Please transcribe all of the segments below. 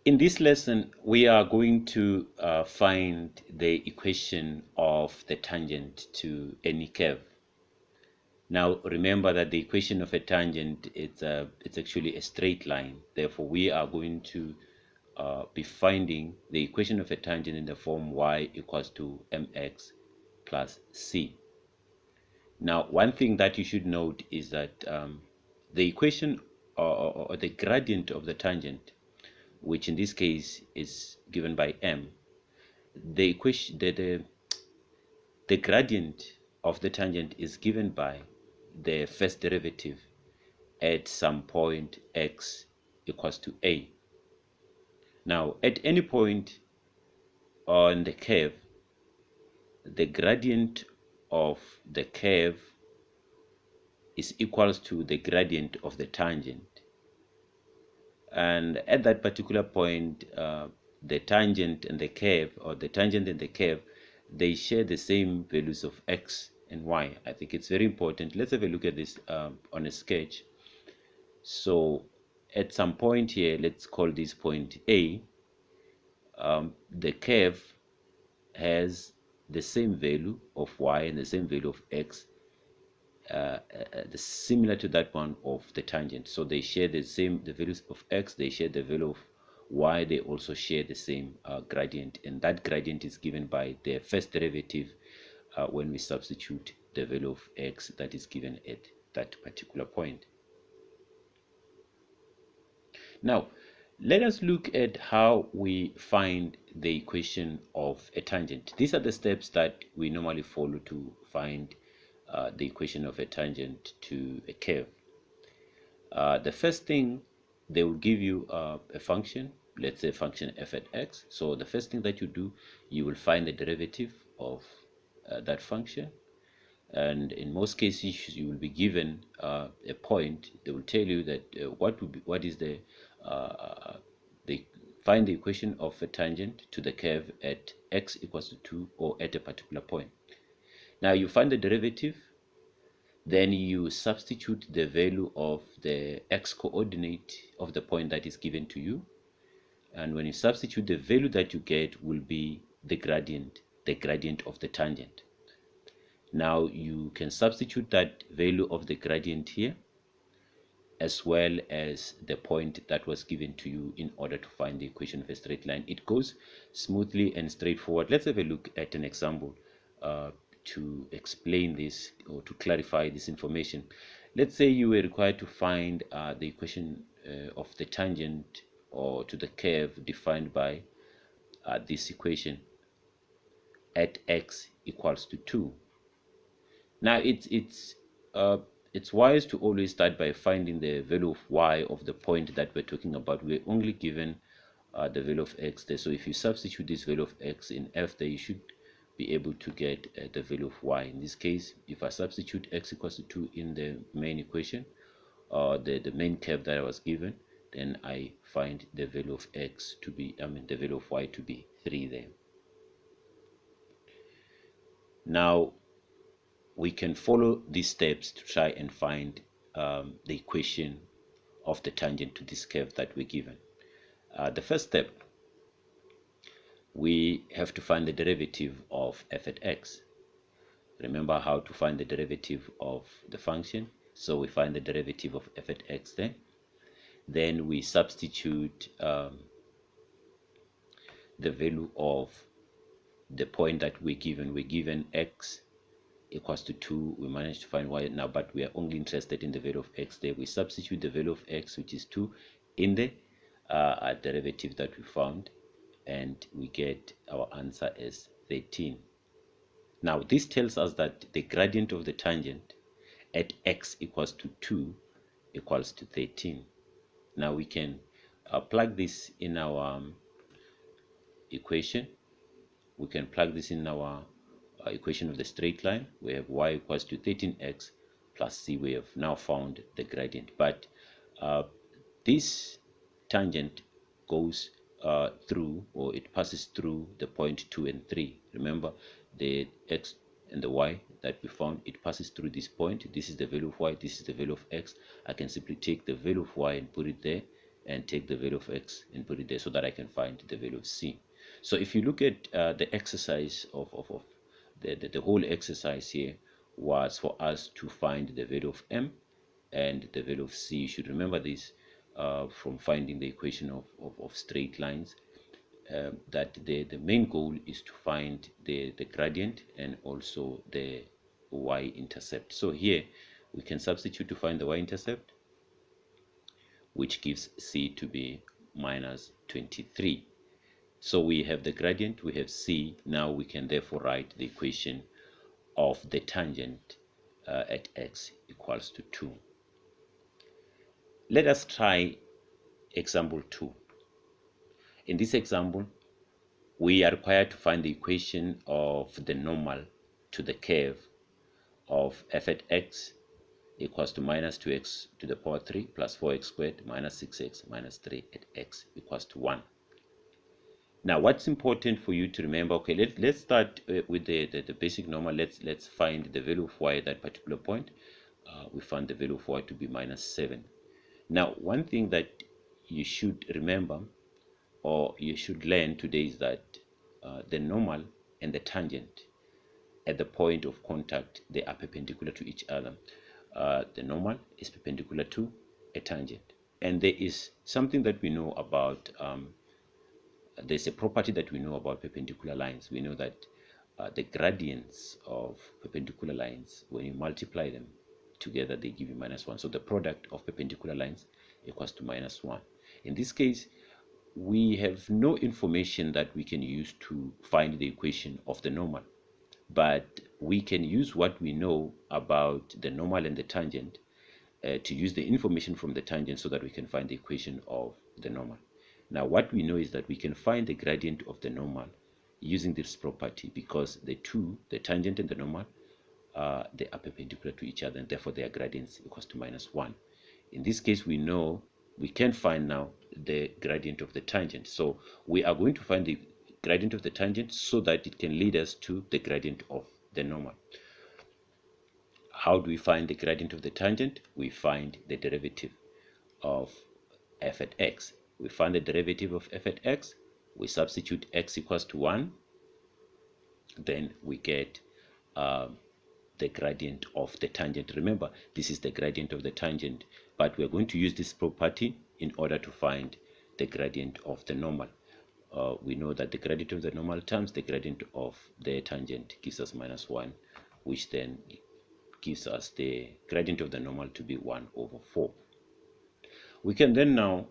In this lesson, we are going to find the equation of the tangent to any curve. Now, remember that the equation of a tangent it's actually a straight line. Therefore, we are going to be finding the equation of a tangent in the form y equals to mx plus c. Now, one thing that you should note is that the equation or the gradient of the tangent, which in this case is given by m, the equation the gradient of the tangent is given by the first derivative at some point x equals to a. Now, at any point on the curve, the gradient of the curve is equals to the gradient of the tangent, and at that particular point the tangent and the curve, or the tangent and the curve, they share the same values of x and y. I think it's very important. Let's have a look at this on a sketch. So at some point here, let's call this point a. The curve has the same value of y and the same value of x, similar to that one of the tangent. So they share the values of x, they share the value of y, they also share the same gradient, and that gradient is given by the first derivative when we substitute the value of x that is given at that particular point. Now, let us look at how we find the equation of a tangent. These are the steps that we normally follow to find the equation of a tangent to a curve. The first thing, they will give you a function, let's say function f at x. So the first thing that you do, you will find the derivative of that function, and in most cases you will be given a point. They will tell you that find the equation of a tangent to the curve at x equals to 2 or at a particular point. Now you find the derivative, then you substitute the value of the x coordinate of the point that is given to you, and when you substitute, the value that you get will be the gradient of the tangent. Now you can substitute that value of the gradient here as well as the point that was given to you in order to find the equation of a straight line. It goes smoothly and straightforward. Let's have a look at an example to explain this or to clarify this information. Let's say you were required to find the equation of the tangent or to the curve defined by this equation at x equals to 2. Now it's wise to always start by finding the value of y of the point that we're talking about. We're only given the value of x there, so if you substitute this value of x in f there, you should be able to get the value of y. In this case, if I substitute x equals to 2 in the main equation, or the main curve that I was given, then I find the value of x to be, the value of y to be 3 there. Now we can follow these steps to try and find the equation of the tangent to this curve that we're given. The first step, we have to find the derivative of f at x. Remember how to find the derivative of the function. So we find the derivative of f at x there. Then we substitute the value of the point that we're given. We're given x equals to 2. We managed to find y now, but we are only interested in the value of x there. We substitute the value of x, which is 2, in the derivative that we found, and we get our answer as 13. Now this tells us that the gradient of the tangent at x equals to 2 equals to 13. Now we can plug this in our equation. We can plug this in our equation of the straight line. We have y equals to 13x plus c. We have now found the gradient, but this tangent goes through, or it passes through the point 2 and 3. Remember, the x and the y that we found, it passes through this point. This is the value of y, this is the value of x. I can simply take the value of y and put it there, and take the value of x and put it there so that I can find the value of c. So if you look at the exercise of the whole exercise here was for us to find the value of m and the value of c. You should remember this from finding the equation of straight lines, that the main goal is to find the gradient and also the y-intercept. So here we can substitute to find the y-intercept, which gives c to be minus 23. So we have the gradient, we have c. Now we can therefore write the equation of the tangent at x equals to 2. Let us try example 2. In this example, we are required to find the equation of the normal to the curve of f at x equals to minus 2x to the power 3 plus 4x squared minus 6x minus 3 at x equals to 1. Now, what's important for you to remember? Okay, let's start with the basic normal. Let's find the value of y at that particular point. We found the value of y to be minus 7. Now, one thing that you should remember or you should learn today is that the normal and the tangent at the point of contact, they are perpendicular to each other. The normal is perpendicular to a tangent, and there is something that we know about there's a property that we know about perpendicular lines. We know that the gradients of perpendicular lines, when you multiply them together, they give you minus 1. So the product of perpendicular lines equals to minus 1. In this case, we have no information that we can use to find the equation of the normal, but we can use what we know about the normal and the tangent to use the information from the tangent so that we can find the equation of the normal. Now, what we know is that we can find the gradient of the normal using this property, because the tangent and the normal, they are perpendicular to each other, and therefore their gradients equals to minus 1. In this case, we know we can find now the gradient of the tangent. So we are going to find the gradient of the tangent so that it can lead us to the gradient of the normal. How do we find the gradient of the tangent? We find the derivative of f at x. We find the derivative of f at x. We substitute x equals to 1. Then we get the gradient of the tangent. Remember, this is the gradient of the tangent, but we're going to use this property in order to find the gradient of the normal. We know that the gradient of the normal times the gradient of the tangent gives us minus 1, which then gives us the gradient of the normal to be 1 over 4. We can then now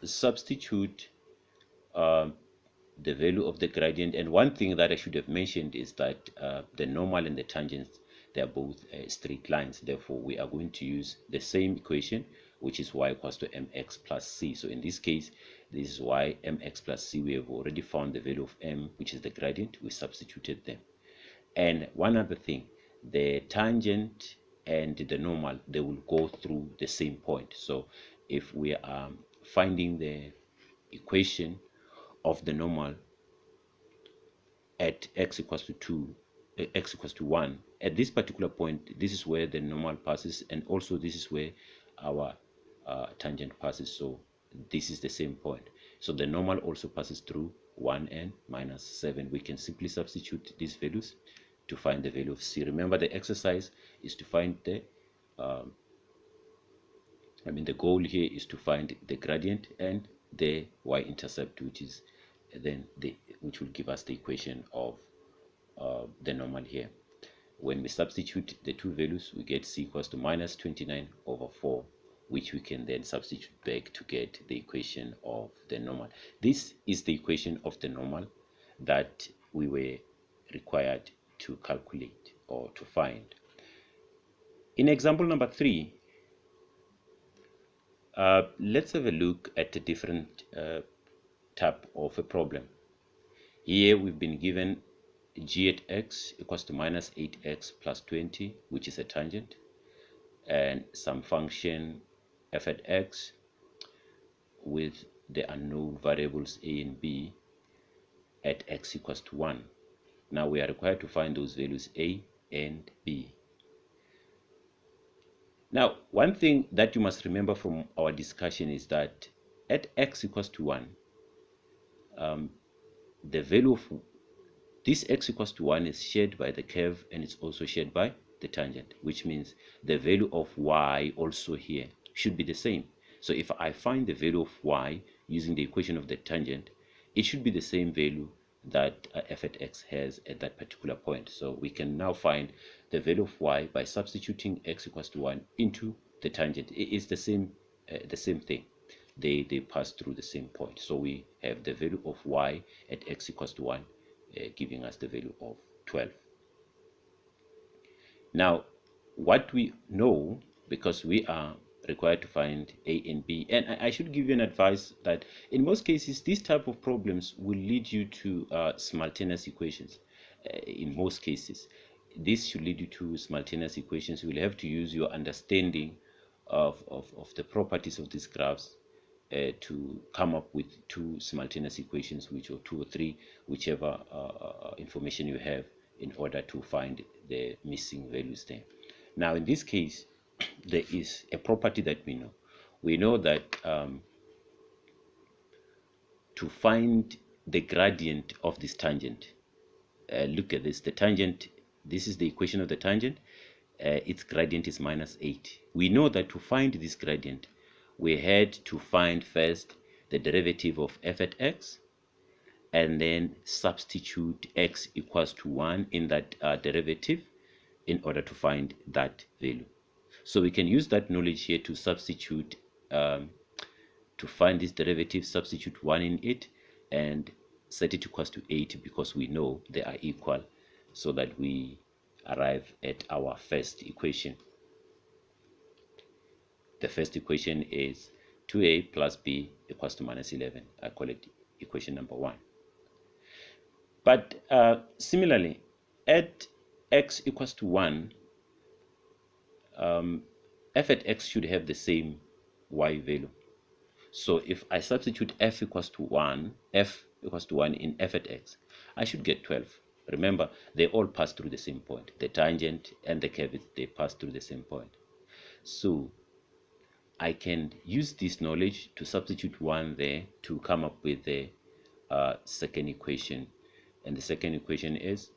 substitute the value of the gradient. And one thing that I should have mentioned is that the normal and the tangents, they are both straight lines. Therefore, we are going to use the same equation, which is y equals to mx plus c. So in this case, this is y mx plus c. We have already found the value of m, which is the gradient. We substituted them. And one other thing, the tangent and the normal, they will go through the same point. So if we are finding the equation of the normal at x equals to 2, x equals to 1, at this particular point, this is where the normal passes, and also this is where our tangent passes. So this is the same point. So the normal also passes through 1 and minus 7. We can simply substitute these values to find the value of c. Remember, the exercise is to find the the goal here is to find the gradient and the y-intercept, which is then which will give us the equation of the normal here. When we substitute the two values, we get c equals to minus 29 over 4, which we can then substitute back to get the equation of the normal. This is the equation of the normal that we were required to calculate or to find. In example number 3, let's have a look at a different type of a problem. Here we've been given g at x equals to minus 8x plus 20, which is a tangent, and some function f at x with the unknown variables a and b at x equals to 1. Now we are required to find those values a and b. Now, one thing that you must remember from our discussion is that at x equals to 1, the value of this x equals to 1 is shared by the curve, and it's also shared by the tangent, which means the value of y also here should be the same. So if I find the value of y using the equation of the tangent, it should be the same value that f at x has at that particular point. So we can now find the value of y by substituting x equals to 1 into the tangent. It is the same thing. They pass through the same point. So we have the value of y at x equals to 1, giving us the value of 12. Now, what we know, because we are required to find a and b, and I should give you an advice that in most cases these type of problems will lead you to simultaneous equations. In most cases this should lead you to simultaneous equations. You will have to use your understanding of the properties of these graphs to come up with two simultaneous equations, which or two or three, whichever information you have, in order to find the missing values there. Now in this case, there is a property that we know. We know that to find the gradient of this tangent, look at this, the tangent, this is the equation of the tangent, its gradient is -8. We know that to find this gradient, we had to find first the derivative of f at x, and then substitute x equals to 1 in that derivative in order to find that value. So we can use that knowledge here to substitute, to find this derivative, substitute 1 in it, and set it equals to 8, because we know they are equal, so that we arrive at our first equation. The first equation is 2a plus b equals to -11. I call it equation number 1. But similarly, at x equals to 1, f at x should have the same y value. So if I substitute f equals to 1 in f at x, I should get 12. Remember, they all pass through the same point. The tangent and the curve, they pass through the same point. So I can use this knowledge to substitute 1 there to come up with the second equation. And the second equation is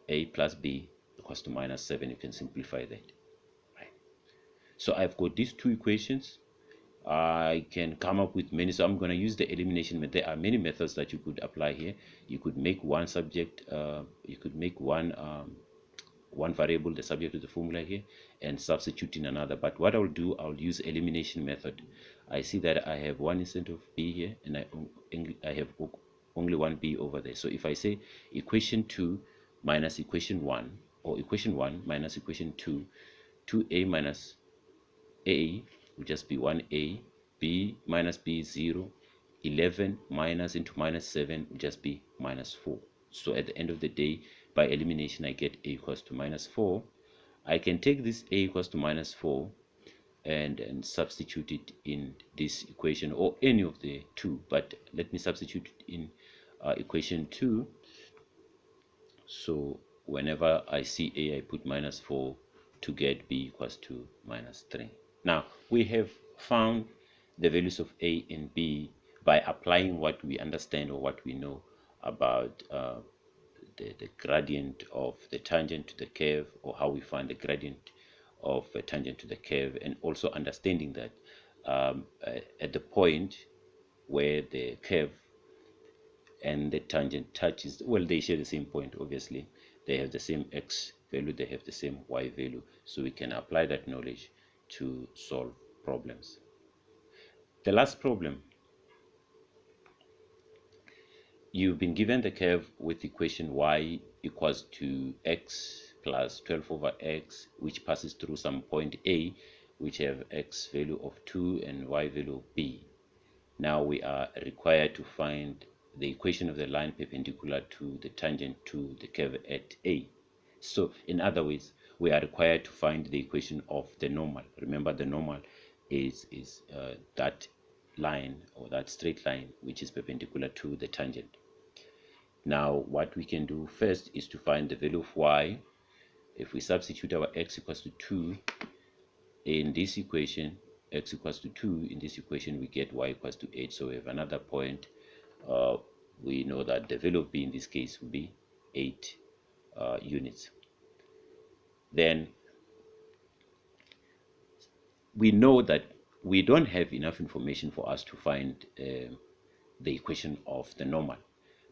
a plus b equals to -7. You can simplify that. Right. So I've got these two equations. I can come up with many, so I'm going to use the elimination method. There are many methods that you could apply here. You could make one subject, you could make one variable the subject of the formula here, and substitute in another. But what I'll do, I'll use elimination method. I see that I have 1 instead of b here, and I have only one b over there. So if I say equation 2 minus equation 1, or equation 1 minus equation 2, 2a minus a will just be 1a, b minus b is 0, 11 minus into -7 will just be -4. So at the end of the day, by elimination, I get a equals to -4. I can take this a equals to -4 and substitute it in this equation, or any of the two, but let me substitute it in equation 2. So whenever I see a, I put -4 to get b equals to -3. Now we have found the values of a and b by applying what we understand, or what we know about the gradient of the tangent to the curve, or how we find the gradient of a tangent to the curve, and also understanding that at the point where the curve and the tangent touches, well, they share the same point. Obviously they have the same x value, they have the same y value, so we can apply that knowledge to solve problems. The last problem, you've been given the curve with equation y equals to x plus 12 over x, which passes through some point a, which have x value of 2 and y value of b. Now we are required to find the equation of the line perpendicular to the tangent to the curve at a. So in other words, we are required to find the equation of the normal. Remember, the normal is that line, or that straight line, which is perpendicular to the tangent. Now what we can do first is to find the value of y. If we substitute our x equals to 2 in this equation, x equals to 2, in this equation we get y equals to 8. So we have another point. We know that the value of b in this case will be 8 units. Then we know that we don't have enough information for us to find the equation of the normal,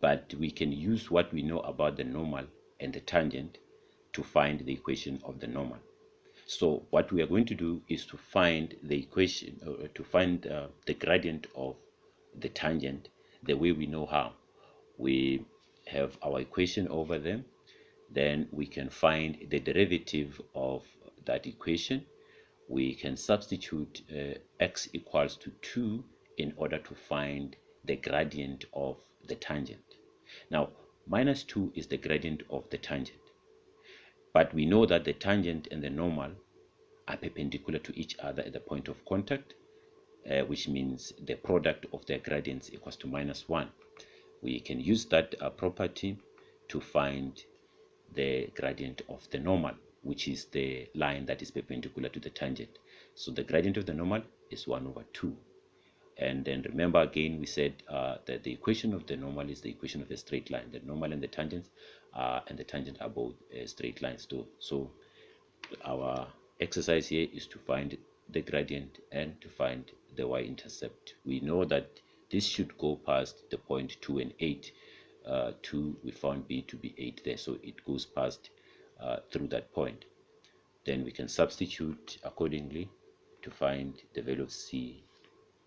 but we can use what we know about the normal and the tangent to find the equation of the normal. So what we are going to do is to find the equation, or to find the gradient of the tangent the way we know how. We have our equation over there, then we can find the derivative of that equation. We can substitute x equals to 2 in order to find the gradient of the tangent. Now, minus 2 is the gradient of the tangent, but we know that the tangent and the normal are perpendicular to each other at the point of contact, which means the product of their gradients equals to minus 1. We can use that property to find the gradient of the normal, which is the line that is perpendicular to the tangent. So the gradient of the normal is 1 over 2. And then remember again, we said that the equation of the normal is the equation of a straight line. The normal and the tangent are both straight lines too. So our exercise here is to find the gradient and to find the y-intercept. We know that this should go past the point 2 and 8. 2, we found b to be 8 there, so it goes past through that point. Then we can substitute accordingly to find the value of c,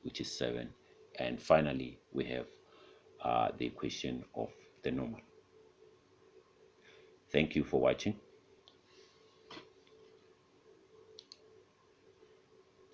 which is 7. And finally, we have the equation of the normal. Thank you for watching.